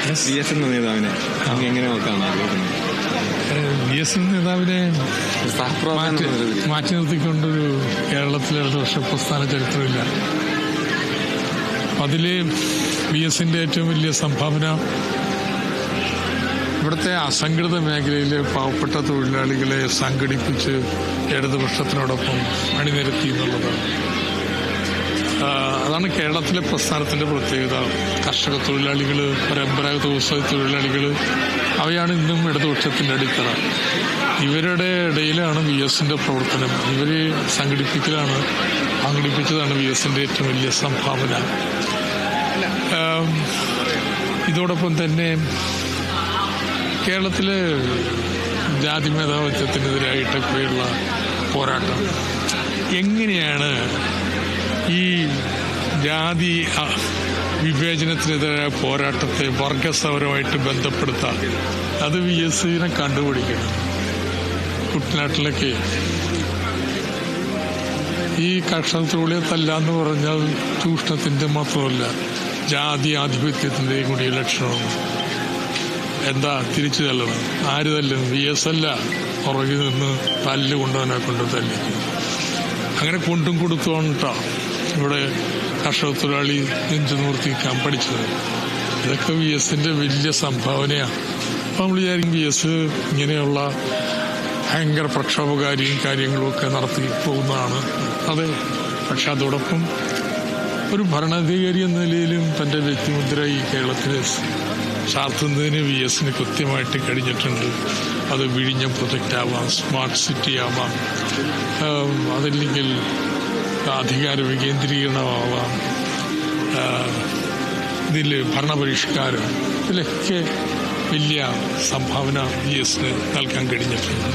VS എന്ന നേതാവിനെ അങ്ങ് എങ്ങനെ നോക്കാണ് ആഗ്രഹിക്കുന്നത്? VS നേതാവിനെ മാറ്റി നിർത്തിക്കൊണ്ടൊരു കേരളത്തിലെ ഇടതുപക്ഷ പ്രസ്ഥാന ചരിത്രമില്ല. അതില് VSന്റെ ഏറ്റവും വലിയ സംഭാവന ഇവിടുത്തെ അസംഘടിത മേഖലയിലെ പാവപ്പെട്ട തൊഴിലാളികളെ സംഘടിപ്പിച്ച് ഇടതുപക്ഷത്തിനോടൊപ്പം അണിനിരത്തി എന്നുള്ളതാണ്. അതാണ് കേരളത്തിലെ പ്രസ്ഥാനത്തിന്റെ പ്രത്യേകത. കർഷക തൊഴിലാളികൾ, പരമ്പരാഗത വ്യവസായ തൊഴിലാളികൾ, അവയാണ് ഇന്നും ഇടതുപക്ഷത്തിന്റെ അടിത്തറ. ഇവരുടെ ഇടയിലാണ് VSന്റെ പ്രവർത്തനം. ഇവരെ സംഘടിപ്പിച്ചതാണ് VSന്റെ ഏറ്റവും വലിയ സംഭാവന. ഇതോടൊപ്പം തന്നെ കേരളത്തിലെ ജാതി മേധാവിത്വത്തിനെതിരായിട്ടൊക്കെയുള്ള പോരാട്ടം എങ്ങനെയാണ് ഈ ജാതി വിവേചനത്തിനെതിരായ പോരാട്ടത്തെ വർഗസമരമായിട്ട് ബന്ധപ്പെടുത്താം, അത് VSനെ കണ്ടുപിടിക്കണം. കുട്ടനാട്ടിലൊക്കെ ഈ കർഷക തൊഴിലാളിയെ തല്ലാന്ന് പറഞ്ഞാൽ ചൂഷണത്തിന്റെ മാത്രമല്ല, ജാതി ആധിപത്യത്തിന്റെ കൂടി ലക്ഷണമാണ്. എന്താ തിരിച്ചു തല്ലണം? ആര് തല്ലും? VS അല്ല, പുറകിൽ നിന്ന് തല്ല് കൊണ്ടുവനെ കൊണ്ട് തല്ലിക്കും. അങ്ങനെ കൊണ്ടും കൊടുത്തുമാണ് കേട്ടോ ഇവിടെ കർഷക തൊഴിലാളി നെഞ്ചു നിവർത്തിക്കാൻ പഠിച്ചത്. ഇതൊക്കെ VSന്റെ വലിയ സംഭാവനയാണ്. അപ്പം നമ്മൾ വിചാരിക്കും VS ഇങ്ങനെയുള്ള ഭയങ്കര പ്രക്ഷോഭകാരിയും കാര്യങ്ങളും ഒക്കെ നടത്തി പോകുന്നതാണ്. അതെ, പക്ഷെ അതോടൊപ്പം ഒരു ഭരണാധികാരി എന്ന നിലയിലും തന്റെ വ്യക്തിമുദ്ര ഈ കേരളത്തിൽ ചാർത്തുന്നതിന് VSന് കൃത്യമായിട്ട് കഴിഞ്ഞിട്ടുണ്ട്. അത് വിഴിഞ്ഞം പ്രൊജക്റ്റ് ആവാം, സ്മാർട്ട് സിറ്റി ആവാം, അതല്ലെങ്കിൽ അധികാര വികേന്ദ്രീകരണമാവാം, ഇതിൽ ഭരണപരിഷ്കാരം, ഇതിലൊക്കെ വലിയ സംഭാവന VSന് നൽകാൻ കഴിഞ്ഞിട്ടുണ്ട്.